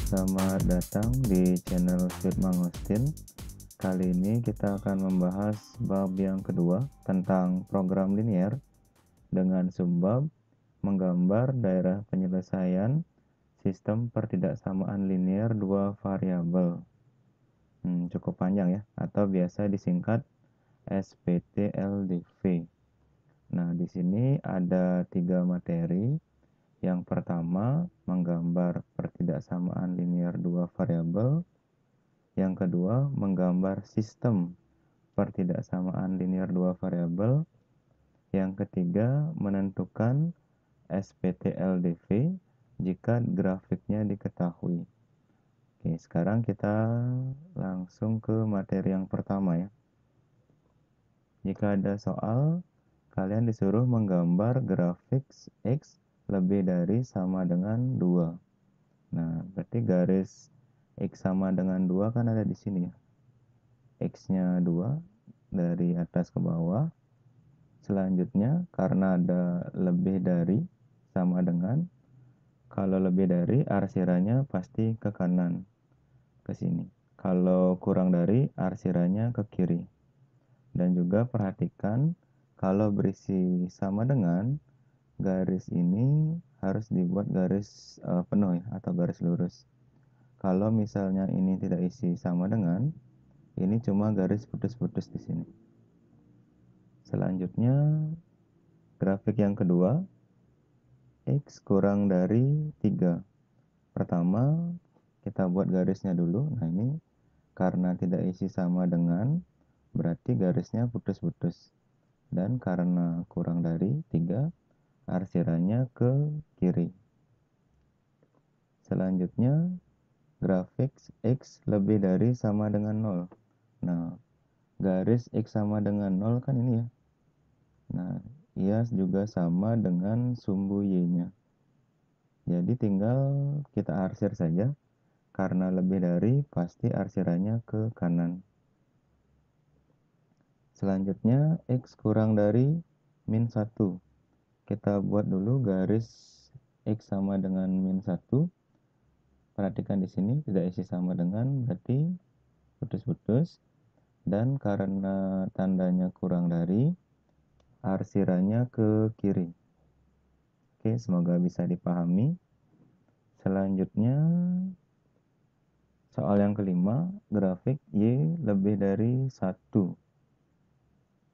Selamat datang di channel Sweet Mangosteen. Kali ini kita akan membahas bab yang kedua tentang program linear dengan subbab menggambar daerah penyelesaian sistem pertidaksamaan linear dua variabel. Cukup panjang ya, atau biasa disingkat SPTLDV. Nah, di sini ada 3 materi. Yang pertama, menggambar pertidaksamaan linear dua variabel. Yang kedua, menggambar sistem pertidaksamaan linear dua variabel. Yang ketiga, menentukan SPTLDV jika grafiknya diketahui. Oke, sekarang kita langsung ke materi yang pertama ya. Jika ada soal, kalian disuruh menggambar grafik X lebih dari sama dengan 2. Nah, berarti garis X sama dengan 2 kan ada di sini ya. X-nya 2 dari atas ke bawah. Selanjutnya, karena ada lebih dari sama dengan, kalau lebih dari arsiranya pasti ke kanan, ke sini. Kalau kurang dari arsiranya ke kiri. Dan juga perhatikan kalau berisi sama dengan, garis ini harus dibuat garis penuh ya, atau garis lurus. Kalau misalnya ini tidak isi sama dengan, ini cuma garis putus-putus di sini. Selanjutnya, grafik yang kedua, X kurang dari 3. Pertama, kita buat garisnya dulu. Nah, ini karena tidak isi sama dengan, berarti garisnya putus-putus. Dan karena kurang dari 3, arsirannya ke kiri. Selanjutnya, grafik X lebih dari sama dengan 0. Nah, garis X sama dengan 0 kan ini ya. Nah, ia juga sama dengan sumbu Y-nya. Jadi tinggal kita arsir saja. Karena lebih dari, pasti arsirannya ke kanan. Selanjutnya, X kurang dari min 1. Kita buat dulu garis X sama dengan min 1. Perhatikan di sini tidak isi sama dengan, berarti putus-putus. Dan karena tandanya kurang dari, arsirannya ke kiri. Oke, semoga bisa dipahami. Selanjutnya, soal yang kelima, grafik Y lebih dari 1.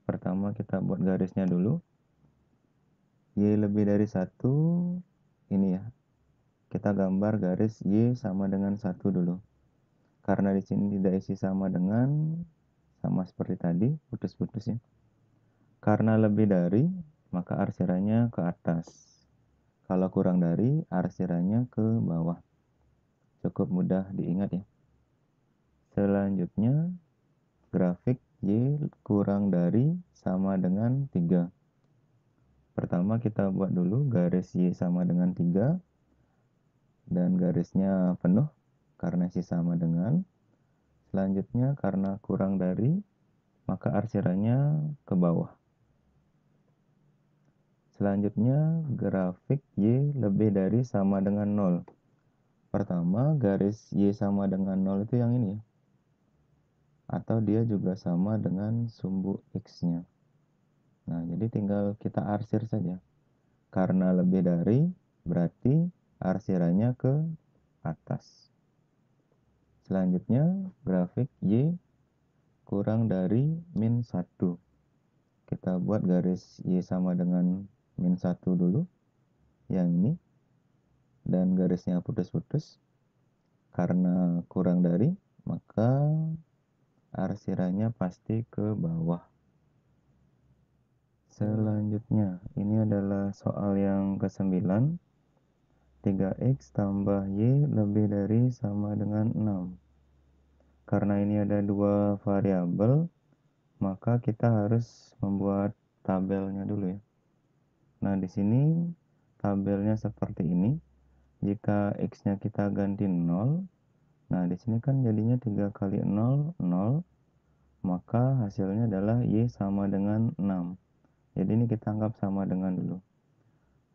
Pertama kita buat garisnya dulu. Y lebih dari 1, ini ya. Kita gambar garis Y sama dengan 1 dulu. Karena di sini tidak isi sama dengan, sama seperti tadi, putus-putus ya. Karena lebih dari, maka arsirannya ke atas. Kalau kurang dari, arsirannya ke bawah. Cukup mudah diingat ya. Selanjutnya, grafik Y kurang dari sama dengan 3. Pertama kita buat dulu garis Y sama dengan 3. Dan garisnya penuh karena isi sama dengan. Selanjutnya, karena kurang dari, maka arsirannya ke bawah. Selanjutnya, grafik Y lebih dari sama dengan 0. Pertama, garis Y sama dengan 0 itu yang ini ya. Atau dia juga sama dengan sumbu X-nya. Nah, jadi tinggal kita arsir saja. Karena lebih dari, berarti arsirannya ke atas. Selanjutnya, grafik Y kurang dari min 1. Kita buat garis Y sama dengan min 1 dulu. Yang ini. Dan garisnya putus-putus. Karena kurang dari, maka arsirannya pasti ke bawah. Selanjutnya, ini adalah soal yang ke-9. 3X tambah Y lebih dari sama dengan 6. Karena ini ada 2 variabel, maka kita harus membuat tabelnya dulu ya. Nah, di sini tabelnya seperti ini. Jika X-nya kita ganti 0, nah di sini kan jadinya 3 kali 0, 0, maka hasilnya adalah Y sama dengan 6. Jadi ini kita anggap sama dengan dulu.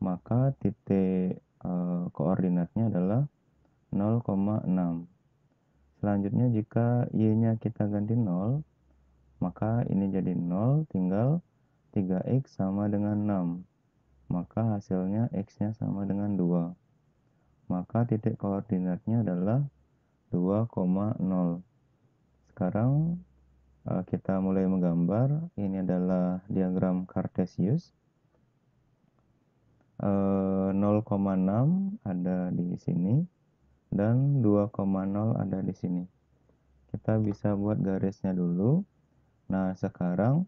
Maka titik koordinatnya adalah 0,6. Selanjutnya jika y-nya kita ganti 0, maka ini jadi 0, tinggal 3x sama dengan 6. Maka hasilnya x-nya sama dengan 2. Maka titik koordinatnya adalah 2,0. Sekarang kita mulai menggambar. Ini adalah diagram Cartesius. 0,6 ada di sini dan 2,0 ada di sini. Kita bisa buat garisnya dulu. Nah, sekarang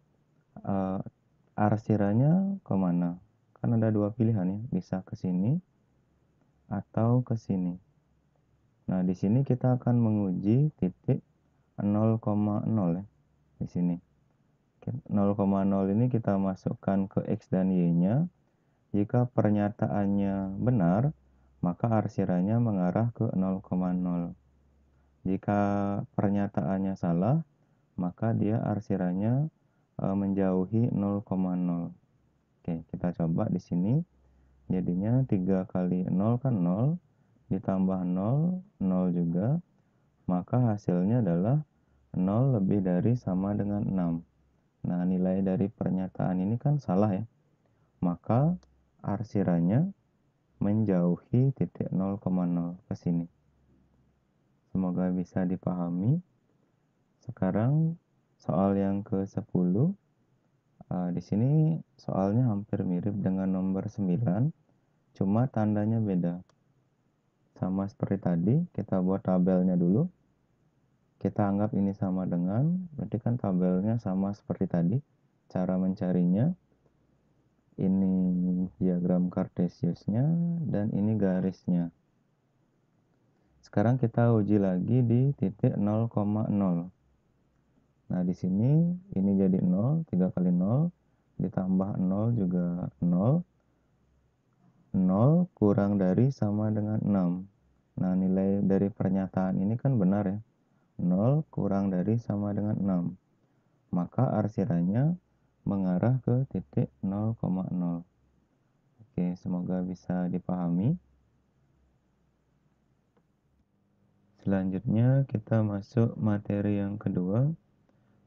arsiranya kemana? Kan ada dua pilihan ya, bisa ke sini atau ke sini. Nah, di sini kita akan menguji titik 0,0 ya, di sini. 0,0 ini kita masukkan ke x dan y-nya. Jika pernyataannya benar, maka arsirannya mengarah ke 0,0. Jika pernyataannya salah, maka dia arsirannya menjauhi 0,0. Oke, kita coba di sini. Jadinya 3 kali 0 kan 0, ditambah 0, 0 juga. Maka hasilnya adalah 0 lebih dari sama dengan 6. Nah, nilai dari pernyataan ini kan salah ya. Maka arsirannya menjauhi titik 0,0 ke sini. Semoga bisa dipahami. Sekarang soal yang ke-10. Di sini soalnya hampir mirip dengan nomor 9, cuma tandanya beda. Sama seperti tadi, kita buat tabelnya dulu. Kita anggap ini sama dengan, berarti kan tabelnya sama seperti tadi. Cara mencarinya, ini diagram Cartesiusnya, dan ini garisnya. Sekarang kita uji lagi di titik 0,0. Nah, di sini ini jadi 0, 3 kali 0, ditambah 0 juga 0. 0 kurang dari sama dengan 6. Nah, nilai dari pernyataan ini kan benar ya. 0 kurang dari sama dengan 6. Maka arsirannya mengarah ke titik 0,0. Oke, semoga bisa dipahami. Selanjutnya kita masuk materi yang kedua,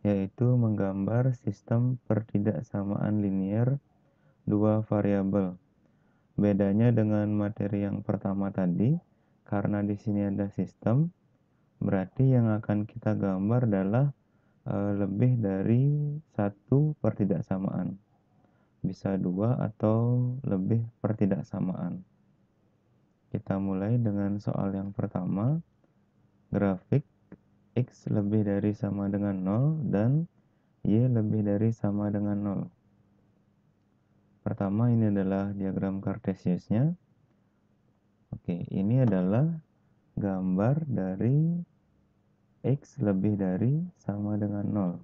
yaitu menggambar sistem pertidaksamaan linear dua variabel. Bedanya dengan materi yang pertama tadi, karena di sini ada sistem, berarti yang akan kita gambar adalah lebih dari satu pertidaksamaan. Bisa dua atau lebih pertidaksamaan. Kita mulai dengan soal yang pertama. Grafik X lebih dari sama dengan 0 dan Y lebih dari sama dengan 0. Pertama, ini adalah diagram Cartesiusnya. Oke, ini adalah gambar dari X lebih dari sama dengan 0.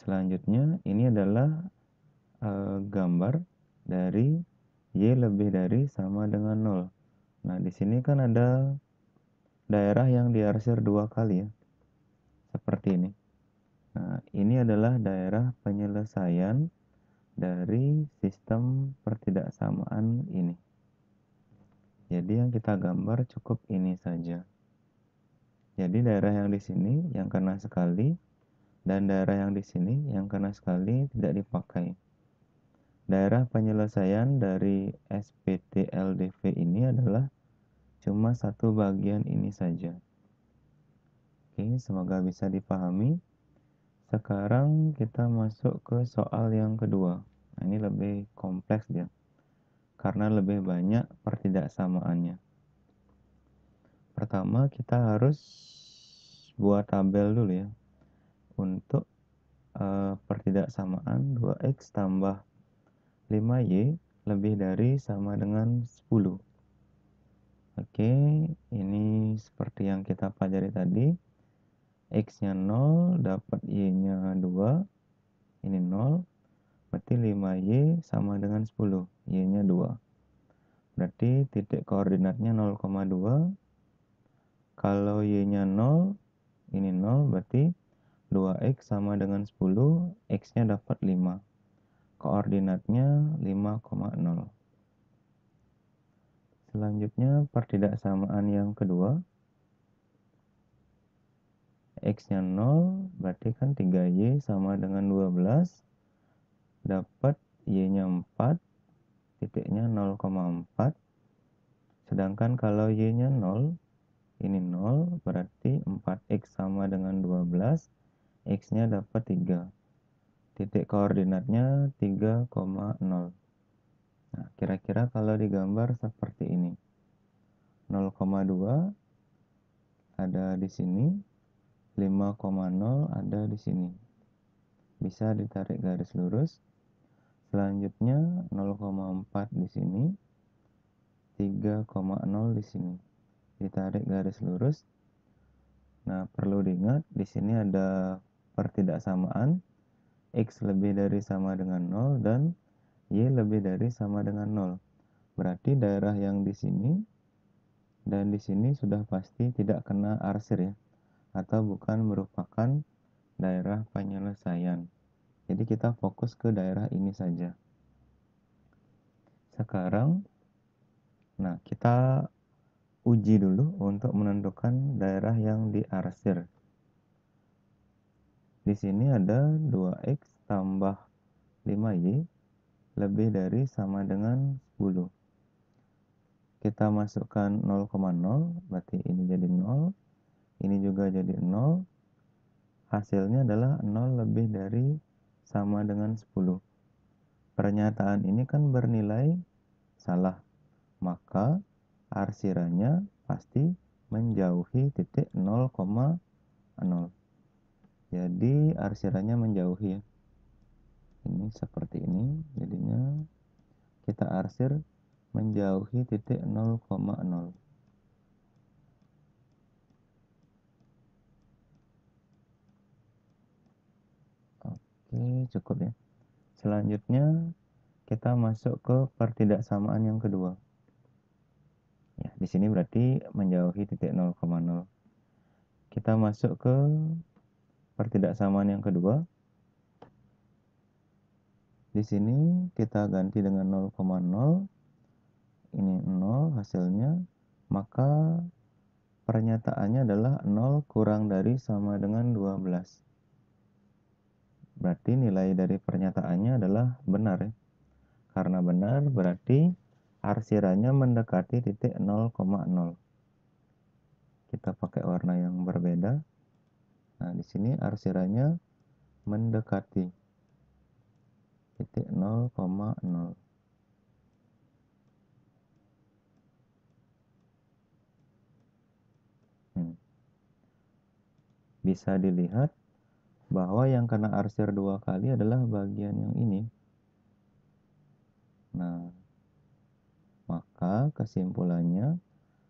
Selanjutnya, ini adalah gambar dari Y lebih dari sama dengan 0. Nah, di sini kan ada daerah yang diarsir dua kali ya. Seperti ini. Nah, ini adalah daerah penyelesaian dari sistem pertidaksamaan ini. Jadi yang kita gambar cukup ini saja. Jadi daerah yang di sini yang kena sekali dan daerah yang di sini yang kena sekali tidak dipakai. Daerah penyelesaian dari SPT LDV ini adalah cuma satu bagian ini saja. Oke, semoga bisa dipahami. Sekarang kita masuk ke soal yang kedua. Nah, ini lebih kompleks dia, karena lebih banyak pertidaksamaannya. Pertama, kita harus buat tabel dulu ya. Untuk pertidaksamaan 2x tambah 5y lebih dari sama dengan 10. Oke, ini seperti yang kita pelajari tadi. X-nya 0, dapat y-nya 2. Ini 0, berarti 5y sama dengan 10. Y-nya 2. Berarti titik koordinatnya 0,2. Kalau y-nya 0, ini 0, berarti 2x sama dengan 10, x-nya dapat 5. Koordinatnya 5,0. Selanjutnya pertidaksamaan yang kedua. X-nya 0, berarti kan 3Y sama dengan 12. Dapat Y-nya 4, titiknya 0,4. Sedangkan kalau Y-nya 0, ini 0, berarti 4X sama dengan 12. X-nya dapat 3. Titik koordinatnya 3,0. Nah, kira-kira kalau digambar seperti ini. 0,2 ada di sini, 5,0 ada di sini. Bisa ditarik garis lurus. Selanjutnya 0,4 di sini, 3,0 di sini. Ditarik garis lurus. Nah, perlu diingat di sini ada pertidaksamaan X lebih dari sama dengan 0 dan Y lebih dari sama dengan 0. Berarti daerah yang di sini dan di sini sudah pasti tidak kena arsir ya, atau bukan merupakan daerah penyelesaian. Jadi kita fokus ke daerah ini saja. Sekarang, nah kita uji dulu untuk menentukan daerah yang diarsir. Di sini ada 2X tambah 5Y lebih dari sama dengan 10. Kita masukkan 0,0, berarti ini jadi 0, ini juga jadi 0. Hasilnya adalah 0 lebih dari sama dengan 10. Pernyataan ini kan bernilai salah, maka arsirannya pasti menjauhi titik 0,0. Jadi arsirannya menjauhi ya. Ini seperti ini, jadinya kita arsir menjauhi titik 0,0. Oke, cukup ya. Selanjutnya kita masuk ke pertidaksamaan yang kedua. Ya, di sini berarti menjauhi titik 0,0. Kita masuk ke pertidaksamaan yang kedua. Di sini kita ganti dengan 0,0. Ini 0 hasilnya. Maka pernyataannya adalah 0 kurang dari sama dengan 12. Berarti nilai dari pernyataannya adalah benar ya. Karena benar berarti arsirannya mendekati titik 0,0. Kita pakai warna yang berbeda. Nah, di sini arsirannya mendekati titik 0,0. Bisa dilihat bahwa yang kena arsir 2 kali adalah bagian yang ini. Nah, maka kesimpulannya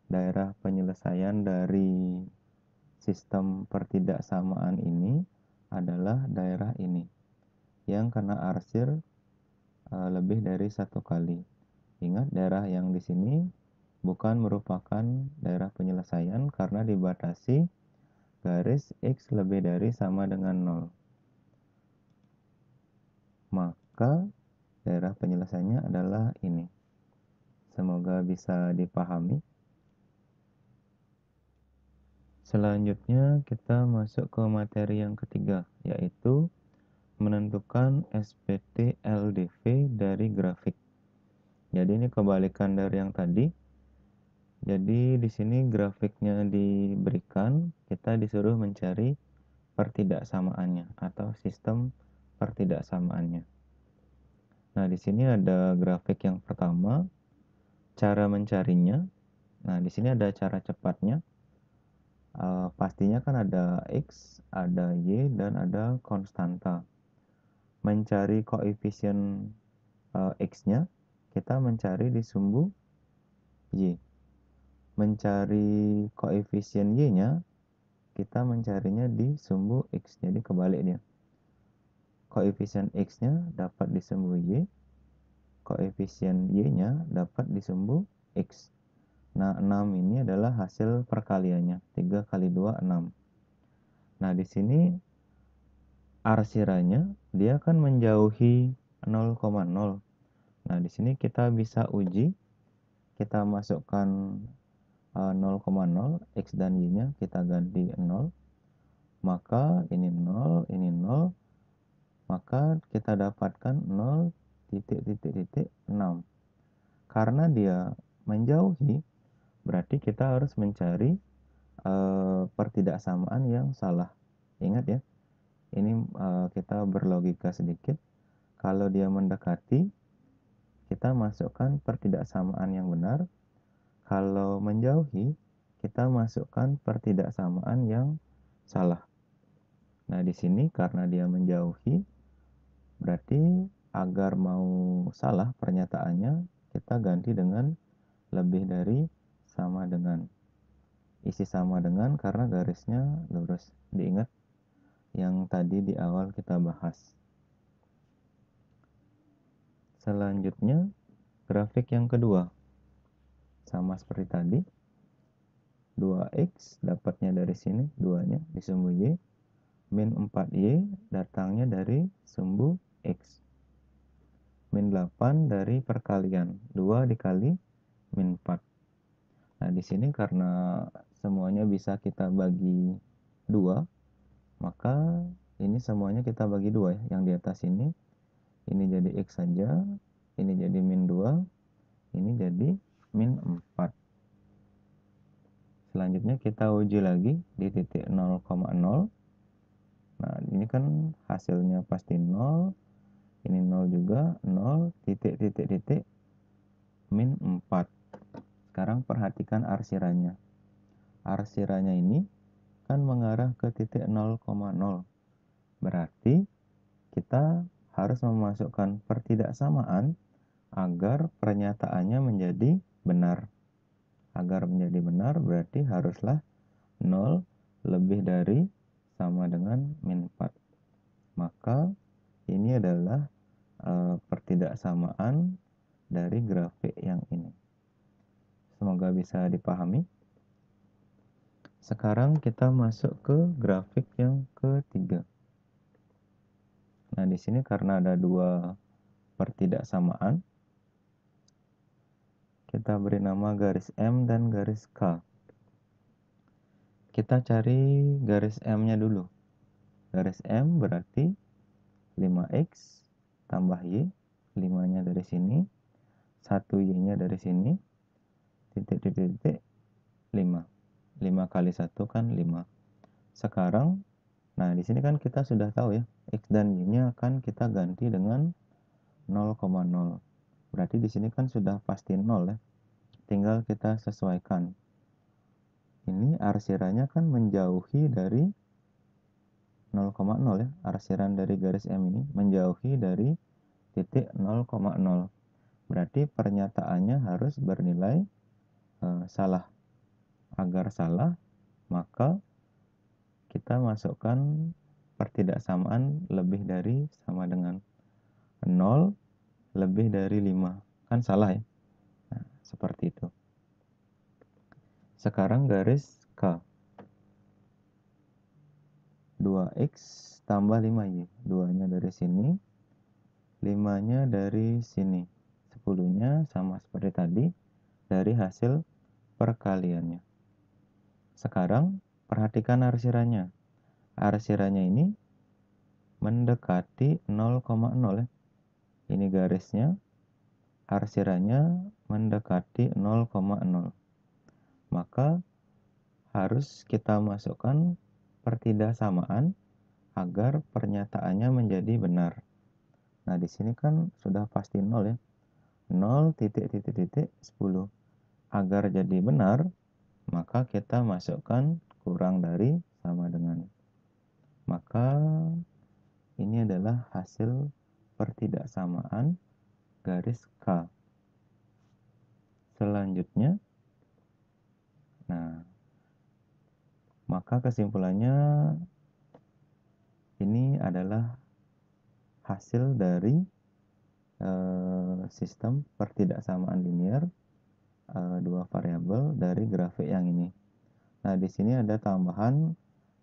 daerah penyelesaian dari sistem pertidaksamaan ini adalah daerah ini yang kena arsir lebih dari 1 kali. Ingat, daerah yang di sini bukan merupakan daerah penyelesaian karena dibatasi garis X lebih dari sama dengan 0. Maka daerah penyelesaiannya adalah ini. Semoga bisa dipahami. Selanjutnya kita masuk ke materi yang ketiga, yaitu menentukan SPT LDV dari grafik. Jadi ini kebalikan dari yang tadi. Jadi di sini grafiknya diberikan, kita disuruh mencari pertidaksamaannya atau sistem pertidaksamaannya. Nah, di sini ada grafik yang pertama, cara mencarinya. Nah, di sini ada cara cepatnya. Pastinya kan ada X, ada Y, dan ada konstanta. Mencari koefisien X-nya, kita mencari di sumbu Y. Mencari koefisien Y-nya, kita mencarinya di sumbu X. Jadi kebaliknya. Koefisien X-nya dapat di sumbu Y, koefisien Y-nya dapat di sumbu X. Nah, 6 ini adalah hasil perkaliannya. 3 kali 2, 6. Nah, di sini arsirannya dia akan menjauhi 0,0. Nah, di sini kita bisa uji. kita masukkan 0,0, X dan Y-nya kita ganti 0, maka ini 0, ini 0, maka kita dapatkan 0, titik, titik, titik, 6. Karena dia menjauhi, berarti kita harus mencari pertidaksamaan yang salah. Ingat ya, ini kita berlogika sedikit. Kalau dia mendekati, kita masukkan pertidaksamaan yang benar. Kalau menjauhi, kita masukkan pertidaksamaan yang salah. Nah, di sini karena dia menjauhi, berarti agar mau salah pernyataannya, kita ganti dengan lebih dari sama dengan. Isi sama dengan karena garisnya lurus. Diingat yang tadi di awal kita bahas. Selanjutnya, grafik yang kedua. Sama seperti tadi. 2X dapatnya dari sini, 2-nya di sumbu Y. Min 4Y datangnya dari sumbu X. Min 8 dari perkalian. 2 dikali min 4. Nah, di sini karena semuanya bisa kita bagi 2, maka ini semuanya kita bagi 2 ya. Yang di atas ini jadi X saja, ini jadi min 2, ini jadi min 4. Selanjutnya kita uji lagi di titik 0,0. Nah, ini kan hasilnya pasti 0, ini 0 juga, 0, titik, titik, titik, min 4. Sekarang perhatikan arsiranya. Arsiranya ini kan mengarah ke titik 0,0. Berarti kita harus memasukkan pertidaksamaan agar pernyataannya menjadi benar. Agar menjadi benar berarti haruslah 0 lebih dari sama dengan min 4. Maka ini adalah pertidaksamaan dari grafik yang ini. Semoga bisa dipahami. Sekarang kita masuk ke grafik yang ketiga. Nah, di sini karena ada dua pertidaksamaan, kita beri nama garis M dan garis K. Kita cari garis M-nya dulu. Garis M berarti 5X tambah Y, 5-nya dari sini, 1Y-nya dari sini, titik, titik, titik, 5. 5 kali 1 kan 5. Sekarang, nah di sini kan kita sudah tahu ya, X dan Y-nya akan kita ganti dengan 0,0. Berarti di sini kan sudah pasti 0 ya. Tinggal kita sesuaikan. Ini arsirannya kan menjauhi dari 0,0 ya. Arsiran dari garis M ini menjauhi dari titik 0,0. Berarti pernyataannya harus bernilai salah. Agar salah, maka kita masukkan pertidaksamaan lebih dari sama dengan 0 lebih dari 5. Kan salah ya. Nah, seperti itu. Sekarang garis K. 2X tambah 5Y. 2-nya dari sini, 5-nya dari sini. 10-nya sama seperti tadi dari hasil perkaliannya. Sekarang perhatikan arsirannya. Arsirannya ini mendekati 0,0 ya. Ini garisnya, arsirannya mendekati 0,0. Maka harus kita masukkan pertidaksamaan agar pernyataannya menjadi benar. Nah, di sini kan sudah pasti 0 ya. 0 titik titik titik 10. Agar jadi benar, maka kita masukkan kurang dari sama dengan. Maka ini adalah hasil pertidaksamaan garis K. Selanjutnya, nah, maka kesimpulannya ini adalah hasil dari sistem pertidaksamaan linear dua variabel dari grafik yang ini. Nah, di sini ada tambahan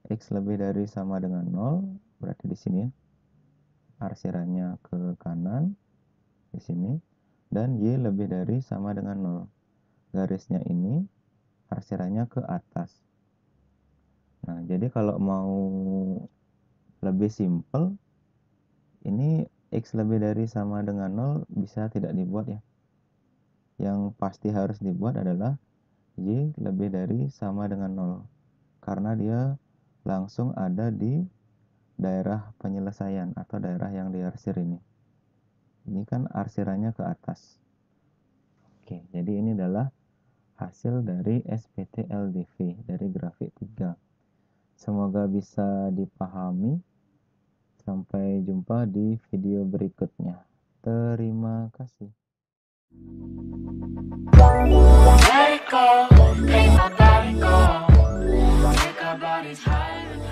X lebih dari sama dengan 0, berarti di sini arsirannya ke kanan di sini, dan Y lebih dari sama dengan 0. garisnya ini arsirannya ke atas. Nah, jadi kalau mau lebih simple, ini X lebih dari sama dengan 0 bisa tidak dibuat ya. Yang pasti harus dibuat adalah Y lebih dari sama dengan 0. Karena dia langsung ada di daerah penyelesaian atau daerah yang diarsir ini. Ini kan arsirannya ke atas. Oke, jadi ini adalah hasil dari SPT-LDV dari grafik 3. Semoga bisa dipahami. Sampai jumpa di video berikutnya. Terima kasih. Let it go, ain't nobody go. Make our bodies higher.